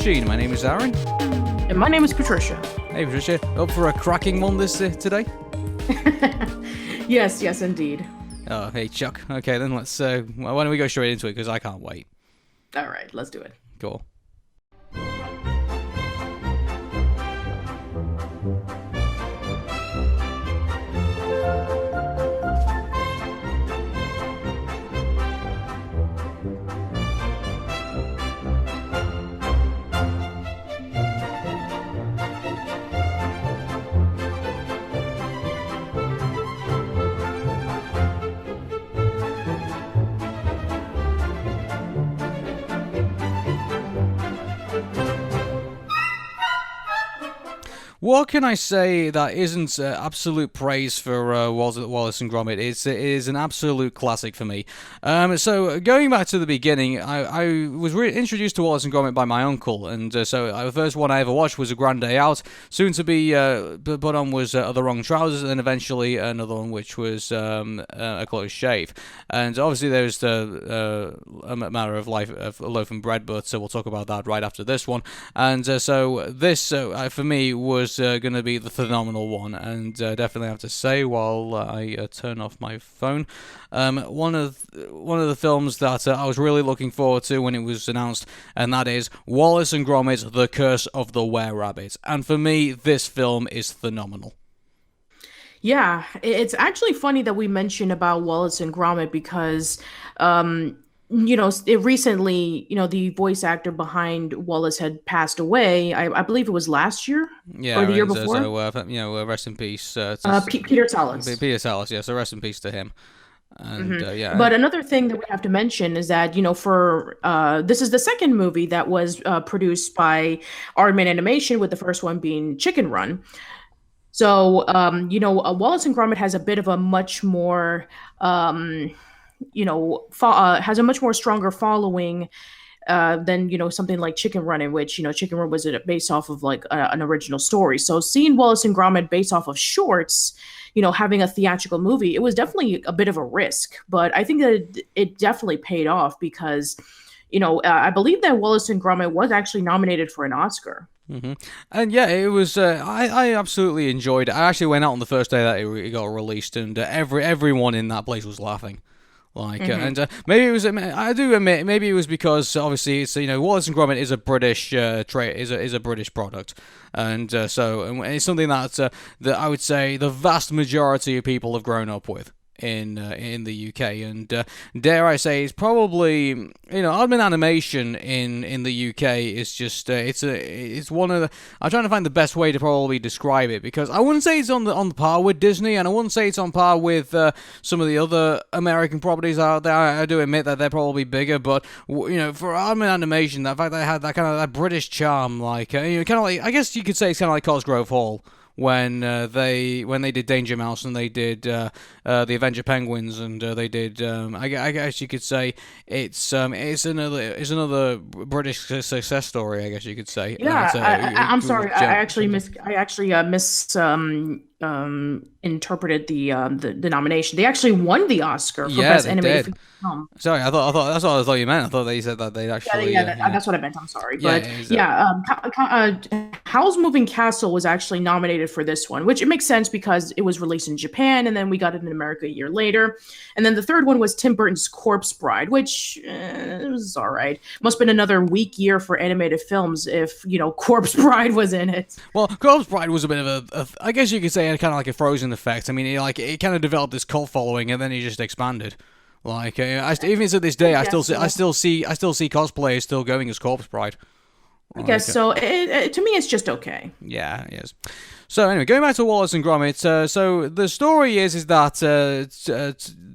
DreamMachine. My name is Arun. And my name is Patricia. Hey Patricia, up for a cracking one today? Yes, indeed. Oh, hey Chuck. Okay, then let's. Why don't we go straight into it? Because I can't wait. All right, let's do it. Cool. What can I say that isn't absolute praise for Wallace and Gromit? It is an absolute classic for me. So going back to the beginning, I was introduced to Wallace and Gromit by my uncle, and so the first one I ever watched was A Grand Day Out. Soon to be put on was The Wrong Trousers, and then eventually another one which was A Close Shave. And obviously there's A Matter of Life of Loaf and Bread, but we'll talk about that right after this one. And so this for me was going to be the phenomenal one, and definitely have to say while I turn off my phone, one of the films that I was really looking forward to when it was announced, and that is Wallace and Gromit: The Curse of the Were-Rabbit. And for me, this film is phenomenal. Yeah, it's actually funny that we mentioned about Wallace and Gromit because, it recently, the voice actor behind Wallace had passed away. I believe it was last year or the year before. So rest in peace. Peter Sallis. Peter Sallis, yeah. So rest in peace to him. And yeah. But another thing that we have to mention is that for this is the second movie that was produced by Aardman Animation, with the first one being Chicken Run. So Wallace and Gromit has a bit of a much more has a much more stronger following than something like Chicken Run, in which Chicken Run was based off of like an original story. So seeing Wallace and Gromit based off of shorts, having a theatrical movie, it was definitely a bit of a risk, but I think that it definitely paid off because I believe that Wallace and Gromit was actually nominated for an Oscar. Mm-hmm. And yeah, it was. I absolutely enjoyed it. I actually went out on the first day that it got released, and everyone in that place was laughing. And maybe it was. I do admit, maybe it was because obviously it's Wallace and Gromit is a British is a British product, and so it's something that I would say the vast majority of people have grown up with in the UK, and dare I say it's probably Aardman Animation in the UK is just it's one of the, I'm trying to find the best way to probably describe it, because I wouldn't say it's on the par with Disney, and I wouldn't say it's on par with some of the other American properties out there. I do admit that they're probably bigger, but for Aardman Animation, the fact they had that kind of that British charm, like kind of like, I guess you could say it's kind of like Cosgrove Hall when they did Danger Mouse, and they did the Avenger Penguins, and they did I guess you could say it's another British success story, I guess you could say. Yeah, I'm sorry. I actually interpreted the nomination. They actually won the Oscar for Best Animated Film. Sorry, I thought that's what I thought you meant. I thought they said that they'd actually. That's what I meant. I'm sorry, but Howl's Moving Castle was actually nominated for this one, which it makes sense because it was released in Japan, and then we got it in America a year later. And then the third one was Tim Burton's Corpse Bride, which it was all right. Must have been another weak year for animated films if Corpse Bride was in it. Well, Corpse Bride was a bit of a I guess you could say kind of like a Frozen effect. I mean, it kind of developed this cult following, and then it just expanded. Even to this day, I still see cosplayers still going as Corpse Bride. I guess so. To me, it's just okay. Yeah, it is. So anyway, going back to Wallace and Gromit, so the story is that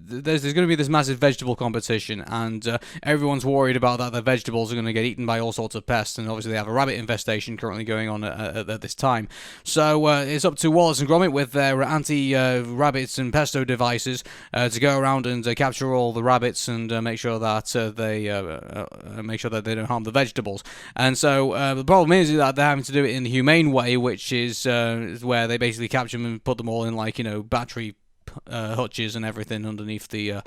there's going to be this massive vegetable competition, and everyone's worried about that the vegetables are going to get eaten by all sorts of pests, and obviously they have a rabbit infestation currently going on at this time. So it's up to Wallace and Gromit with their anti-rabbits and pesto devices to go around and capture all the rabbits and make sure that they don't harm the vegetables. And so the problem is that they're having to do it in the humane way, which is where they basically capture them and put them all in battery hutches and everything underneath the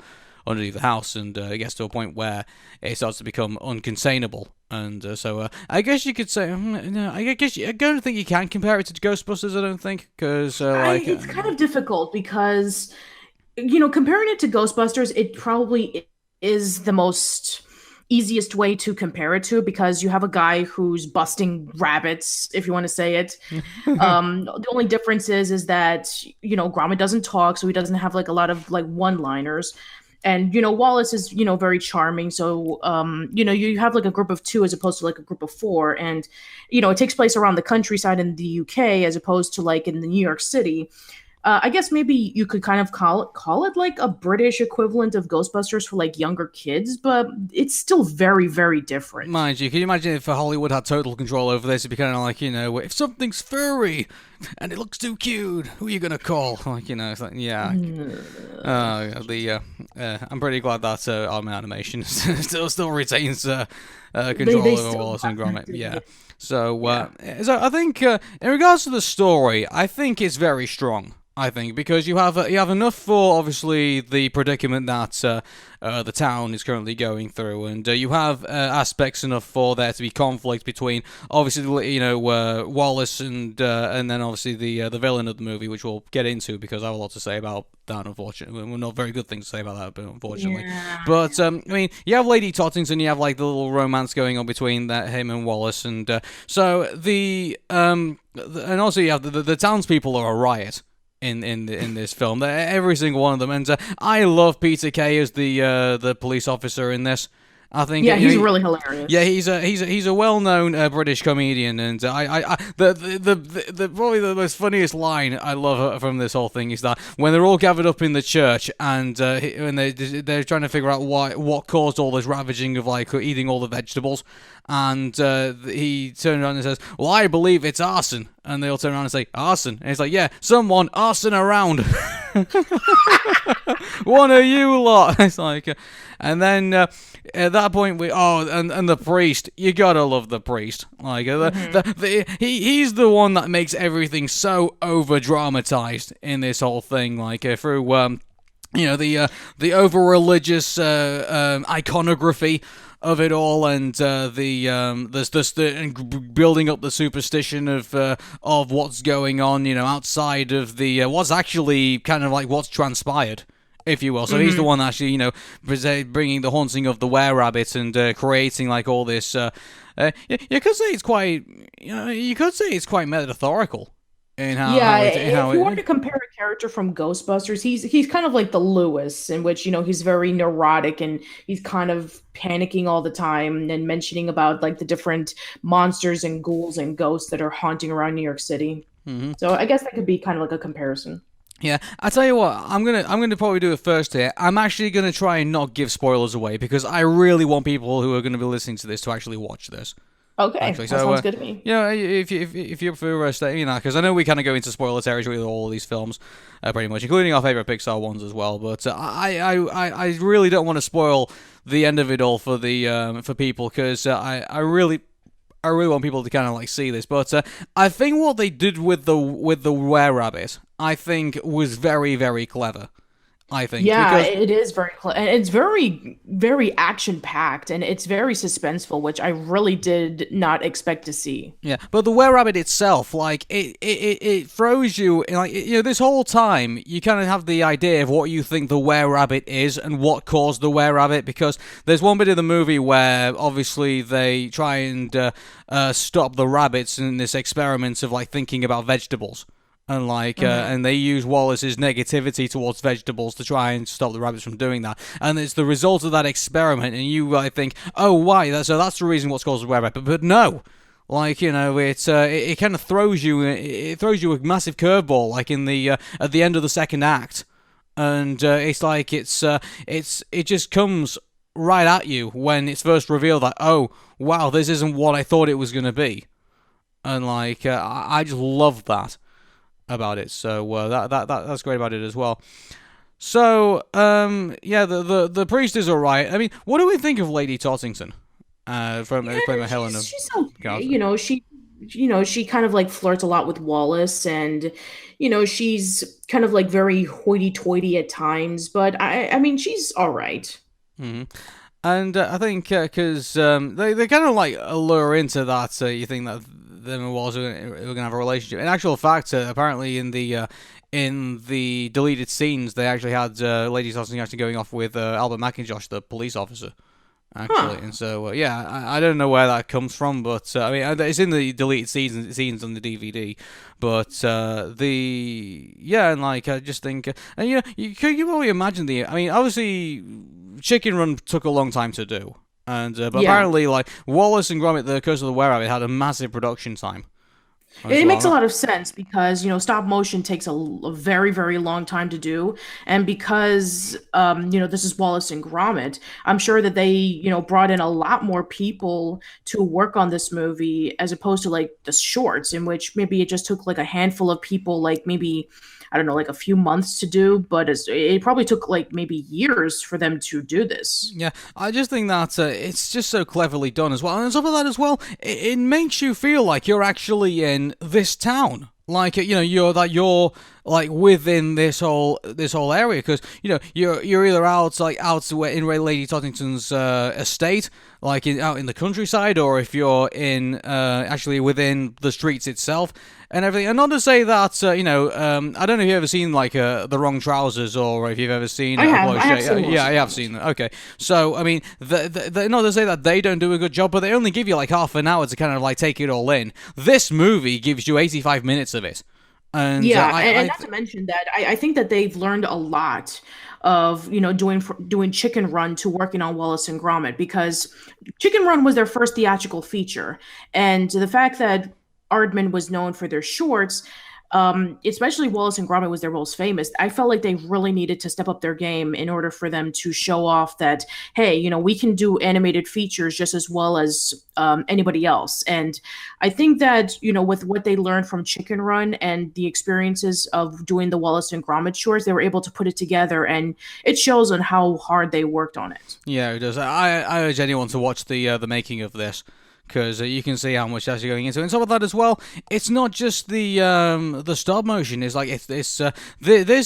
underneath the house, and it gets to a point where it starts to become uncontainable. And so I guess you could say, no, I don't think you can compare it to Ghostbusters. I don't think, because it's kind of difficult because comparing it to Ghostbusters, it probably is the most easiest way to compare it to, because you have a guy who's busting rabbits, if you want to say it. The only difference is that Gromit doesn't talk, so he doesn't have like a lot of like one-liners. And Wallace is very charming, so you have like a group of two as opposed to like a group of four, and it takes place around the countryside in the UK as opposed to like in the New York City. I guess maybe you could kind of call it like a British equivalent of Ghostbusters for like younger kids, but it's still very, very different. Mind you, can you imagine if Hollywood had total control over this? It'd be kind of like, if something's furry and it looks too cute, who are you gonna call? Like, it's like, yeah. I'm pretty glad that Aardman Animations still retains control over Wallace and Gromit. Yeah. So I think in regards to the story, I think it's very strong. I think because you have enough for obviously the predicament that the town is currently going through, and you have aspects enough for there to be conflict between obviously Wallace and then obviously the villain of the movie, which we'll get into because I have a lot to say about that. Unfortunately, well, not very good things to say about that, but unfortunately. Yeah. But I mean, you have Lady Tottington, you have like the little romance going on between him and Wallace, and so and also you have the townspeople are a riot in this film. Every single one of them, and I love Peter Kay as the police officer in this. I think he's really hilarious. Yeah, he's a well-known British comedian, and the probably the most funniest line I love from this whole thing is that when they're all gathered up in the church and when they're trying to figure out what caused all this ravaging of like eating all the vegetables, and he turned around and says, "Well, I believe it's arson," and they all turn around and say, "Arson," and he's like, "Yeah, someone arson around." One of you lot. It's like, and then at that point and the priest, you gotta love the priest. Like he's the one that makes everything so over dramatized in this whole thing. Like through the over religious iconography of it all, and the building up the superstition of what's going on, outside of the what's actually kind of like what's transpired, if you will. So he's the one actually, bringing the haunting of the were-rabbit and creating like all this. You could say it's quite, metaphorical. If you want to compare a character from Ghostbusters, he's kind of like the Lewis, in which he's very neurotic and he's kind of panicking all the time and mentioning about like the different monsters and ghouls and ghosts that are haunting around New York City. So I guess that could be kind of like a comparison. Yeah, I tell you what, I'm gonna probably do it first here. I'm actually gonna try and not give spoilers away because I really want people who are gonna be listening to this to actually watch this. Okay, actually. That sounds good to me. If you prefer because I know we kind of go into spoiler territory with all of these films, pretty much, including our favorite Pixar ones as well. But I really don't want to spoil the end of it all for for people because I really want people to kind of like see this. But I think what they did with the were-rabbit, I think, was very, very clever. I think. Yeah, it is very and it's very, very action-packed, and it's very suspenseful, which I really did not expect to see. Yeah, but the were-rabbit itself, like, it throws you, like, this whole time, you kind of have the idea of what you think the were-rabbit is and what caused the were-rabbit, because there's one bit of the movie where, obviously, they try and stop the rabbits in this experiment of, like, thinking about vegetables. And and they use Wallace's negativity towards vegetables to try and stop the rabbits from doing that. And it's the result of that experiment, and you think, oh, why? So that's the reason what's caused the were-rabbit. But no, it kind of throws you. It throws you a massive curveball, like in the at the end of the second act, and it's like it just comes right at you when it's first revealed that, oh wow, this isn't what I thought it was going to be, and I just love that about it. So that's great about it as well. So the priest is alright. I mean, what do we think of Lady Tottington from playing Helena? She's okay. she kind of like flirts a lot with Wallace, and she's kind of like very hoity-toity at times, but I mean, she's all right. Hmm. And I think because they kind of like allure into that, you think that them and Wallace are gonna have a relationship. In actual fact, apparently in the deleted scenes, they actually had Lady Sausage actually going off with Albert McIntosh, the police officer. Huh. Actually, and so yeah, I don't know where that comes from, but I mean it's in the deleted scenes on the DVD, but the yeah, and like I just think, and you probably imagine I mean obviously Chicken Run took a long time to do, and but Yeah. apparently like Wallace and Gromit: The Curse of the Were-Rabbit had a massive production time as It makes a well. lot of sense because, stop motion takes a very, very long time to do. And because, this is Wallace and Gromit, I'm sure that they, brought in a lot more people to work on this movie as opposed to like the shorts, in which maybe it just took like a handful of people, like maybe, I don't know, like a few months to do, but it probably took like maybe years for them to do this. Yeah, I just think that it's just so cleverly done as well. And on top of that as well, it makes you feel like you're actually in this town. Like you're like within this whole area because you're either out in Ray Lady Tottington's estate, like out in the countryside, or if you're in actually within the streets itself and everything. And not to say that I don't know if you've ever seen like The Wrong Trousers, or if you've ever seen I have seen Yeah, Wallace I and have Gromit. seen that. Okay, so I mean, not to say that they don't do a good job, but they only give you like half an hour to kind of like take it all in. This movie gives you 85 minutes of it, and Yeah, and not to mention that I think that they've learned a lot of doing Chicken Run to working on Wallace and Gromit, because Chicken Run was their first theatrical feature, and the fact that Aardman was known for their shorts, especially Wallace and Gromit was their most famous. I felt like they really needed to step up their game in order for them to show off that, hey, we can do animated features just as well as anybody else. And I think that, with what they learned from Chicken Run and the experiences of doing the Wallace and Gromit shorts, they were able to put it together, and it shows on how hard they worked on it. yeah, it does. I urge anyone to watch the making of this, because you can see how much actually going into it. And some of that as well, it's not just the stop motion. It's like this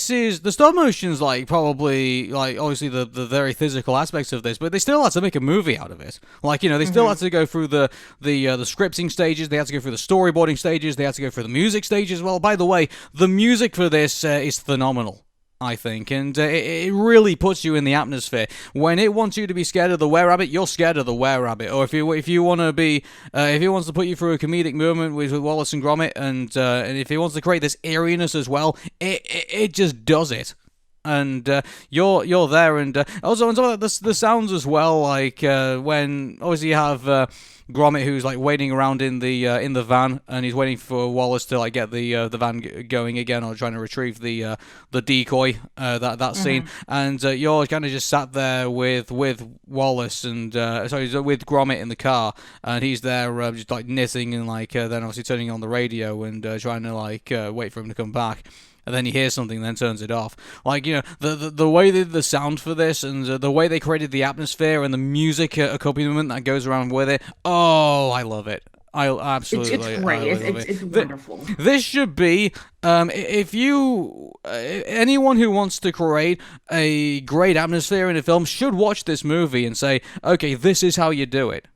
is the stop motion's like probably like obviously the very physical aspects of this, but they still had to make a movie out of it. Like they still had to go through the scripting stages. They had to go through the storyboarding stages. They had to go through the music stages as well. By the way, the music for this is phenomenal, I think, and it really puts you in the atmosphere. When it wants you to be scared of the were-rabbit, you're scared of the were-rabbit. Or if you want to be, if it wants to put you through a comedic moment with Wallace and Gromit, and if it wants to create this eeriness as well, it just does it. And you're there, and also on top of that, the sounds as well. Like when obviously you have Gromit, who's like waiting around in the van, and he's waiting for Wallace to like get the van going again, or trying to retrieve the decoy. That scene, and you're kind of just sat there with Wallace and with Gromit in the car, and he's there just like knitting and like then obviously turning on the radio and trying to like wait for him to come back. And then he hears something, and then turns it off. Like the way they did the sound for this, and the way they created the atmosphere and the music accompaniment that goes around with it. Oh, I love it. I absolutely, It's great. I really love It's it. wonderful. This should be, if you, anyone who wants to create a great atmosphere in a film should watch this movie and say, okay, this is how you do it.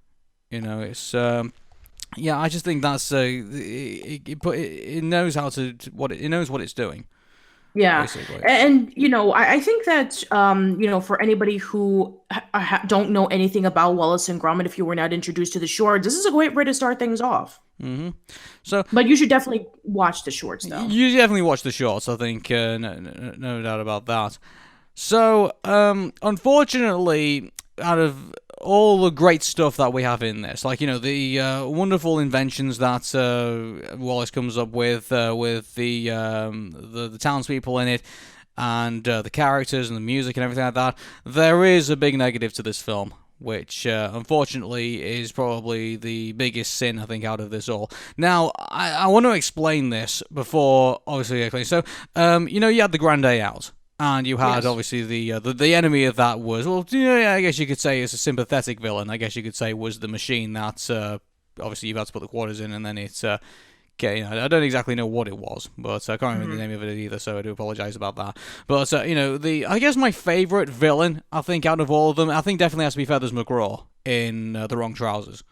It's. Yeah, I just think that's it knows how to what it knows what it's doing, Yeah, basically. and I think that for anybody who don't know anything about Wallace and Gromit, if you were not introduced to the shorts, this is a great way to start things off. So But you should definitely watch the shorts, though. you definitely watch the shorts. I think no doubt about that. So unfortunately, out of all the great stuff that we have in this, like the wonderful inventions that Wallace comes up with the townspeople in it, and the characters and the music and everything like that, there is a big negative to this film, which unfortunately is probably the biggest sin, I think, out of this all. Now, I want to explain this before obviously explaining. So you had the Grand Day Out. And you had Yes. obviously the enemy of that was, well, yeah, I guess you could say it's a sympathetic villain. I guess you could say was the machine that obviously you've had to put the quarters in, and then it's okay, I don't exactly know what it was, but I can't remember the name of it either, so I do apologize about that. But I guess my favorite villain, I think, out of all of them, I think definitely has to be Feathers McGraw in The Wrong Trousers.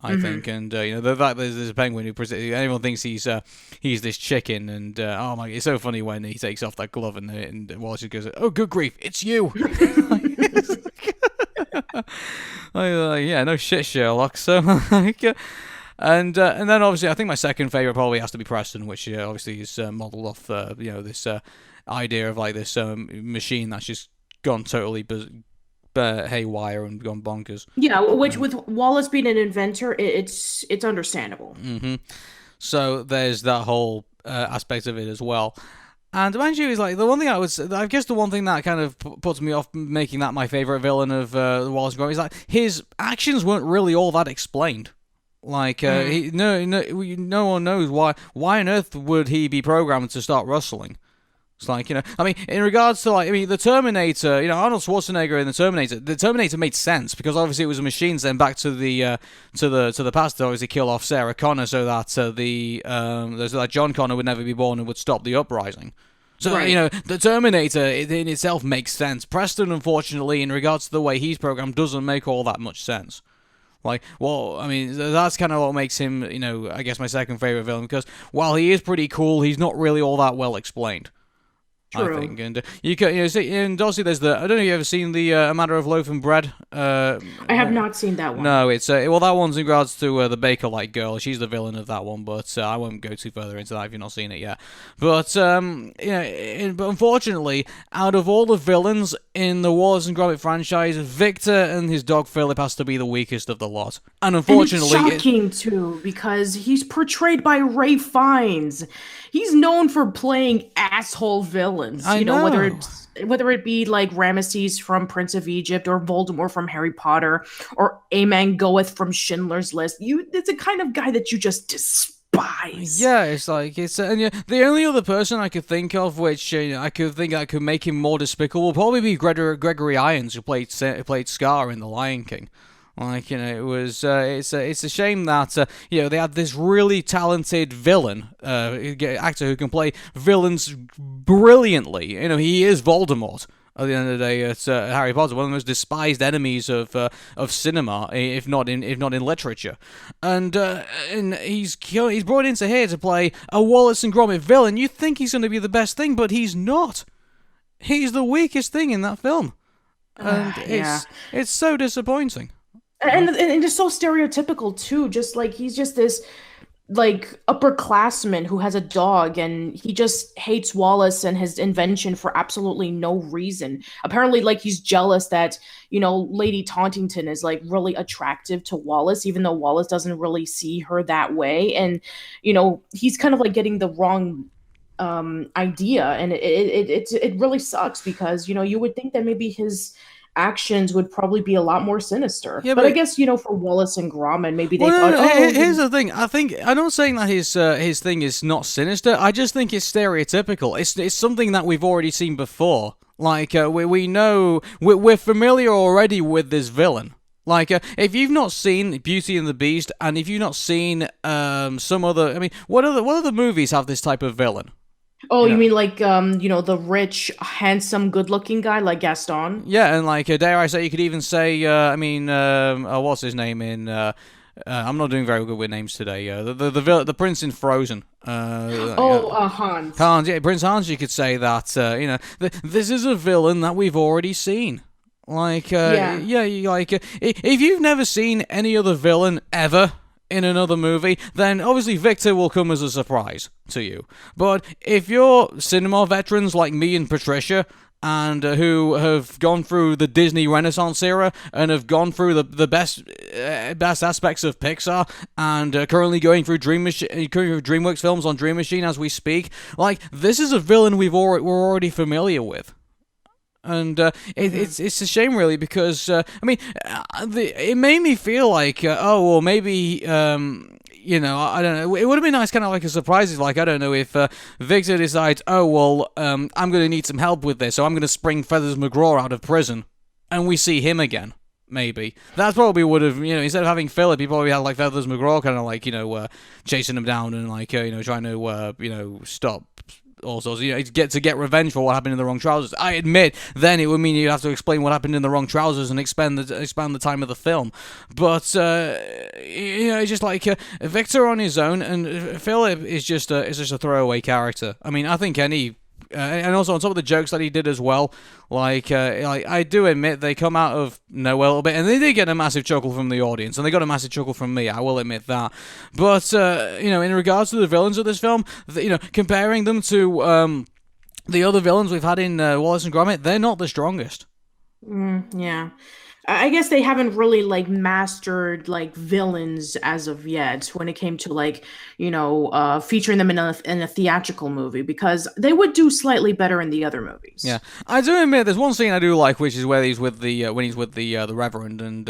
I think, and the fact that there's a penguin who everyone thinks he's this chicken, and oh my, it's so funny when he takes off that glove and Wallace just goes, "Oh, good grief, it's you!" Yeah, no shit, Sherlock. So and then obviously I think my second favorite probably has to be Preston, which obviously is modeled off this idea of like this machine that's just gone totally haywire and gone bonkers. Yeah, which with Wallace being an inventor, it's understandable. So there's that whole aspect of it as well. And mind you, is like the one thing I guess the one thing that kind of puts me off making that my favorite villain of Wallace Gromit is that his actions weren't really all that explained. Like no one knows why on earth would he be programmed to start rustling. It's like, I mean, in regards to, like, I mean, the Terminator, Arnold Schwarzenegger in the Terminator made sense, because obviously it was a machine sent back to the past to obviously kill off Sarah Connor, so that that John Connor would never be born and would stop the uprising. So, right. The Terminator in itself makes sense. Preston, unfortunately, in regards to the way he's programmed, doesn't make all that much sense. Like, well, I mean, that's kind of what makes him, I guess my second favorite villain, because while he is pretty cool, he's not really all that well explained. True. I think, and you can see, and also there's I don't know if you ever seen the A Matter of Loaf and Bread. I have not seen that one. No, it's that one's in regards to the Baker-like girl. She's the villain of that one, but I won't go too further into that if you've not seen it yet. But but unfortunately, out of all the villains in the Wallace and Gromit franchise, Victor and his dog Philip has to be the weakest of the lot. And unfortunately, and it's shocking too, because he's portrayed by Ray Fiennes. He's known for playing asshole villains. I know. Whether it be like Ramesses from Prince of Egypt, or Voldemort from Harry Potter, or Aemon Goeth from Schindler's List. It's the kind of guy that you just despise. Yeah, it's like the only other person I could think of which I could make him more despicable will probably be Gregory Irons, who played Scar in The Lion King. Like, it was, it's a shame that, they had this really talented villain, actor who can play villains brilliantly. He is Voldemort. At the end of the day, it's Harry Potter, one of the most despised enemies of cinema, if not in literature, and he's brought into here to play a Wallace and Gromit villain. You think he's going to be the best thing, but he's not. He's the weakest thing in that film, and it's so disappointing. And it's so stereotypical too. Just like he's just this like upperclassman who has a dog, and he just hates Wallace and his invention for absolutely no reason. Apparently, like, he's jealous that Lady Tauntington is like really attractive to Wallace, even though Wallace doesn't really see her that way. And he's kind of like getting the wrong idea, and it really sucks, because you would think that maybe his actions would probably be a lot more sinister. Yeah, but I guess for Wallace and Gromit, maybe they thought. Here's the thing. I'm not saying that his thing is not sinister. I just think it's stereotypical. It's something that we've already seen before. Like we know we're familiar already with this villain. Like if you've not seen Beauty and the Beast, and if you've not seen some other, I mean, what other movies have this type of villain? Oh, you mean like, the rich, handsome, good-looking guy like Gaston? Yeah, and like, dare I say, you could even say, what's his name in, I'm not doing very good with names today, the prince in Frozen. Hans. Hans, yeah, Prince Hans, you could say that, this is a villain that we've already seen. Like, if you've never seen any other villain ever in another movie, then obviously Victor will come as a surprise to you. But if you're cinema veterans like me and Patricia, and who have gone through the Disney Renaissance era and have gone through the best aspects of Pixar, and currently going through DreamWorks films on DreamMachine as we speak, like, this is a villain we're already familiar with. And it's a shame, really, because it made me feel like maybe I don't know. It would have been nice, kind of like a surprise. Like, I don't know, if Victor decides, I'm going to need some help with this, so I'm going to spring Feathers McGraw out of prison, and we see him again. Maybe that's probably would have, instead of having Philip, he probably had like Feathers McGraw kind of like chasing him down and like trying to stop all sorts. To get revenge for what happened in the wrong trousers. I admit, then it would mean you'd have to explain what happened in the wrong trousers and expand the time of the film. But it's just like Victor on his own, and Philip is just a throwaway character. I mean, I think any. And also on top of the jokes that he did as well, like I do admit they come out of nowhere a little bit, and they did get a massive chuckle from the audience, and they got a massive chuckle from me. I will admit that. But in regards to the villains of this film, comparing them to the other villains we've had in Wallace and Gromit, they're not the strongest. Yeah. I guess they haven't really like mastered like villains as of yet when it came to like featuring them in a theatrical movie, because they would do slightly better in the other movies. Yeah, I do admit there's one scene I do like, which is where he's with the when he's with the Reverend, and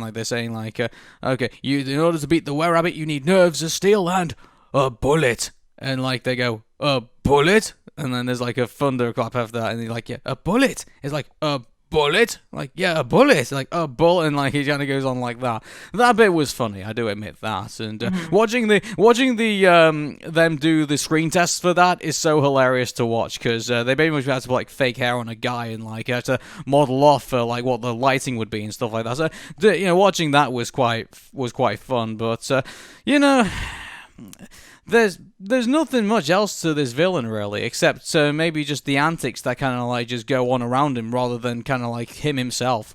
like they're saying like, okay, in order to beat the were-rabbit, you need nerves of steel and a bullet, and like they go a bullet, and then there's like a thunderclap after that, and he's like, yeah, a bullet. It's like a bullet, like, yeah, a bullet, like a bullet, and like he kind of goes on like that. That bit was funny, I do admit that. And watching them do the screen tests for that is so hilarious to watch, because they pretty much had to put like fake hair on a guy and like had to model off like what the lighting would be and stuff like that. So watching that was quite fun. But There's nothing much else to this villain, really, except maybe just the antics that kind of like just go on around him, rather than kind of like him himself.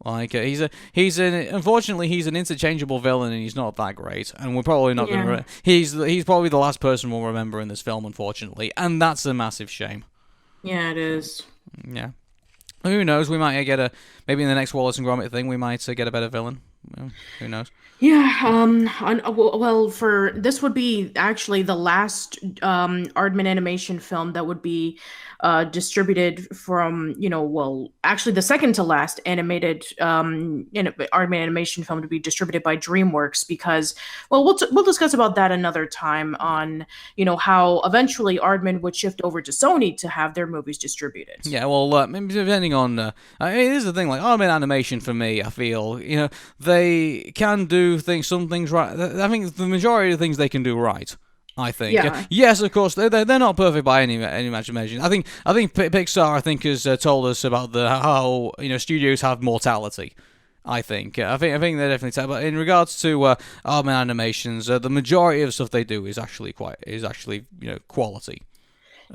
Like unfortunately he's an interchangeable villain, and he's not that great, and we're probably not gonna. He's probably the last person we'll remember in this film, unfortunately, and that's a massive shame. Yeah, it is. Yeah. Who knows? We might get maybe in the next Wallace and Gromit thing, we might get a better villain. Well, who knows? Yeah, well, for this would be actually the last Aardman Animation film that would be distributed from, actually the second to last animated Aardman Animation film to be distributed by DreamWorks, because, well, we'll discuss about that another time on, how eventually Aardman would shift over to Sony to have their movies distributed. Yeah, well, maybe depending on, here's the thing, like Aardman Animation for me, I feel, they can do some things right. I think the majority of things they can do right. I think. Yeah. Yes, of course, they're not perfect by any imagination. I think Pixar has told us about how studios have mortality. I think they definitely tell. But in regards to Aardman Animations, the majority of stuff they do is actually quality.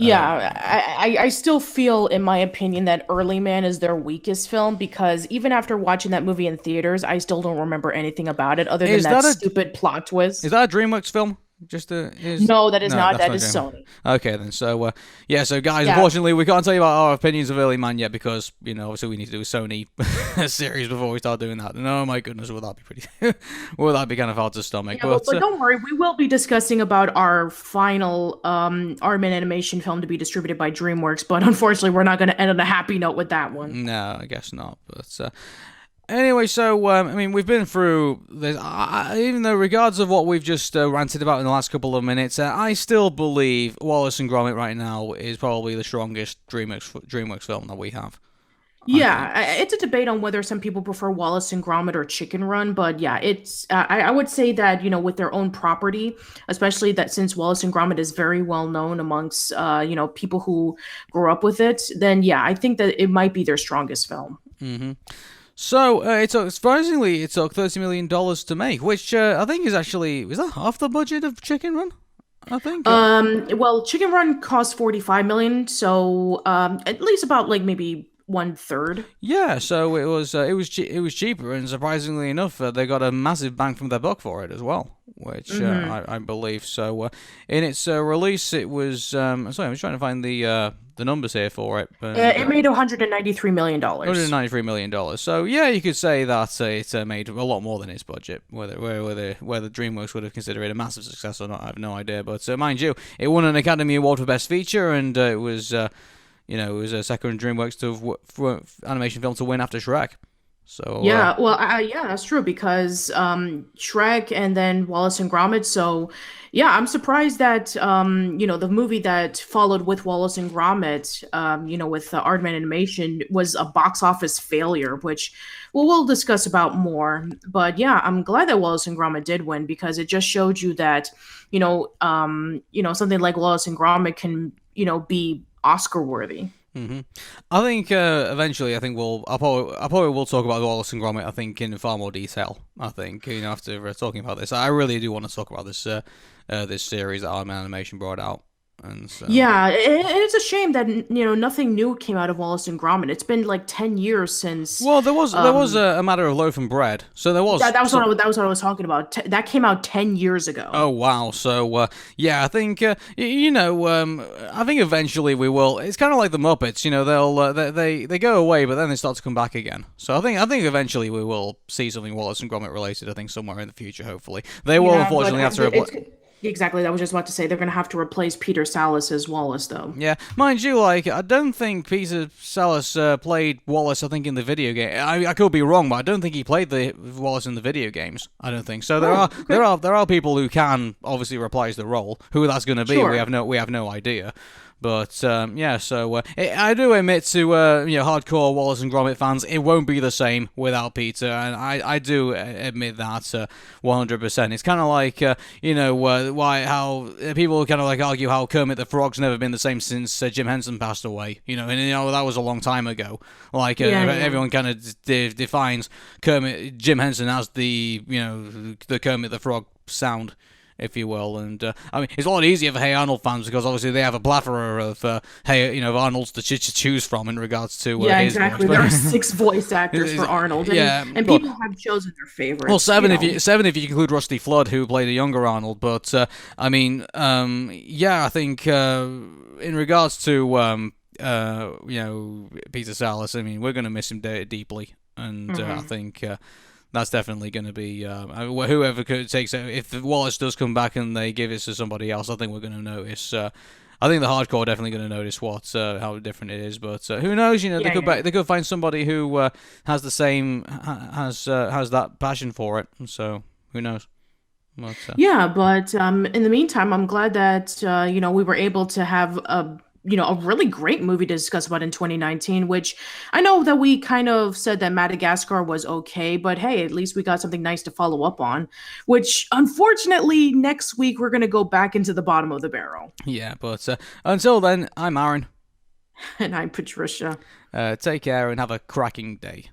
Yeah, I still feel, in my opinion, that Early Man is their weakest film, because even after watching that movie in theaters, I still don't remember anything about it other than that stupid plot twist. Is that a DreamWorks film? No, that is not. That is Sony. Okay, then. So, so guys, unfortunately, we can't tell you about our opinions of Early Man yet, because, obviously we need to do a Sony series before we start doing that. And oh my goodness, will that be kind of hard to stomach? Yeah, but don't worry, we will be discussing about our final Aardman Animation film to be distributed by DreamWorks, but unfortunately, we're not going to end on a happy note with that one. No, I guess not. But anyway, so, we've been through this. Even though, regards of what we've just ranted about in the last couple of minutes, I still believe Wallace and Gromit right now is probably the strongest DreamWorks film that we have. Yeah, it's a debate on whether some people prefer Wallace and Gromit or Chicken Run, but yeah, it's I would say that, with their own property, especially that since Wallace and Gromit is very well known amongst people who grew up with it, then yeah, I think that it might be their strongest film. Mm-hmm. So, surprisingly, it took $30 million to make, which I think is that half the budget of Chicken Run? I think. Well, Chicken Run cost $45 million, so at least about like maybe 1/3. Yeah, so it was cheaper, and surprisingly enough, they got a massive bang from their buck for it as well, which I believe. So in its release, it was. Sorry, I'm just trying to find the numbers here for it. But, it made $193 million. $193 million. So yeah, you could say that it made a lot more than its budget. Whether DreamWorks would have considered it a massive success or not, I have no idea. But mind you, it won an Academy Award for Best Feature, and it was. It was a second DreamWorks animation film to win after Shrek. So Yeah, well, yeah, that's true because Shrek and then Wallace and Gromit. So, yeah, I'm surprised that the movie that followed with Wallace and Gromit, with Aardman Animation, was a box office failure, which we'll discuss about more. But yeah, I'm glad that Wallace and Gromit did win because it just showed you that, something like Wallace and Gromit can, be Oscar worthy. hmm I think eventually, I think I probably will talk about Wallace and Gromit. I think in far more detail. I think after talking about this, I really do want to talk about this series that Aardman Animation brought out, and so. Yeah, and it's a shame that nothing new came out of Wallace and Gromit. It's been like 10 years since. Well, there was a matter of loaf and bread, so there was That was some. that was what I was talking about. That came out 10 years ago. Oh wow! So yeah, I think I think eventually we will. It's kind of like the Muppets, they'll they go away, but then they start to come back again. So I think eventually we will see something Wallace and Gromit related. I think somewhere in the future, hopefully they will Yeah, but unfortunately have to. exactly. I was just about to say they're gonna have to replace Peter Sallis as Wallace, though. Yeah, mind you, I don't think Peter Sallis played Wallace. I think in the video game, I could be wrong, but I don't think he played the Wallace in the video games. I don't think so. There Oh, are okay. there are there are people who can obviously reprise the role. Who that's going to be, we Sure. have no idea. But yeah, so I do admit to hardcore Wallace and Gromit fans, it won't be the same without Peter, and I do admit that 100%. It's kind of like why how people kind of like argue how Kermit the Frog's never been the same since Jim Henson passed away, and that was a long time ago. Like Yeah, yeah. everyone kind of defines Jim Henson as the Kermit the Frog sound, if you will. And I mean, it's a lot easier for Hey Arnold fans because obviously they have a plethora of of Arnolds to choose from in regards to Yeah, his exactly. voice. There are six voice actors for Arnold, and, Yeah, and well, people have chosen their favorites. well, seven you know. if you include Rusty Flood, who played a younger Arnold. But I mean, yeah, I think in regards to Peter Sallis, I mean, we're going to miss him deeply, and I Mhm. think. That's definitely going to be whoever takes it. If Wallace does come back and they give it to somebody else, I think we're going to notice. I think the hardcore are definitely going to notice how different it is. But who knows? Yeah, yeah. They could find somebody who has the same has that passion for it. So who knows? But, Yeah, but in the meantime, I'm glad that we were able to have a really great movie to discuss about in 2019. Which I know that we kind of said that Madagascar was okay, but hey, at least we got something nice to follow up on. Which unfortunately, next week we're gonna go back into the bottom of the barrel. yeah. But until then, I'm Aaron. And I'm Patricia. Take care and have a cracking day.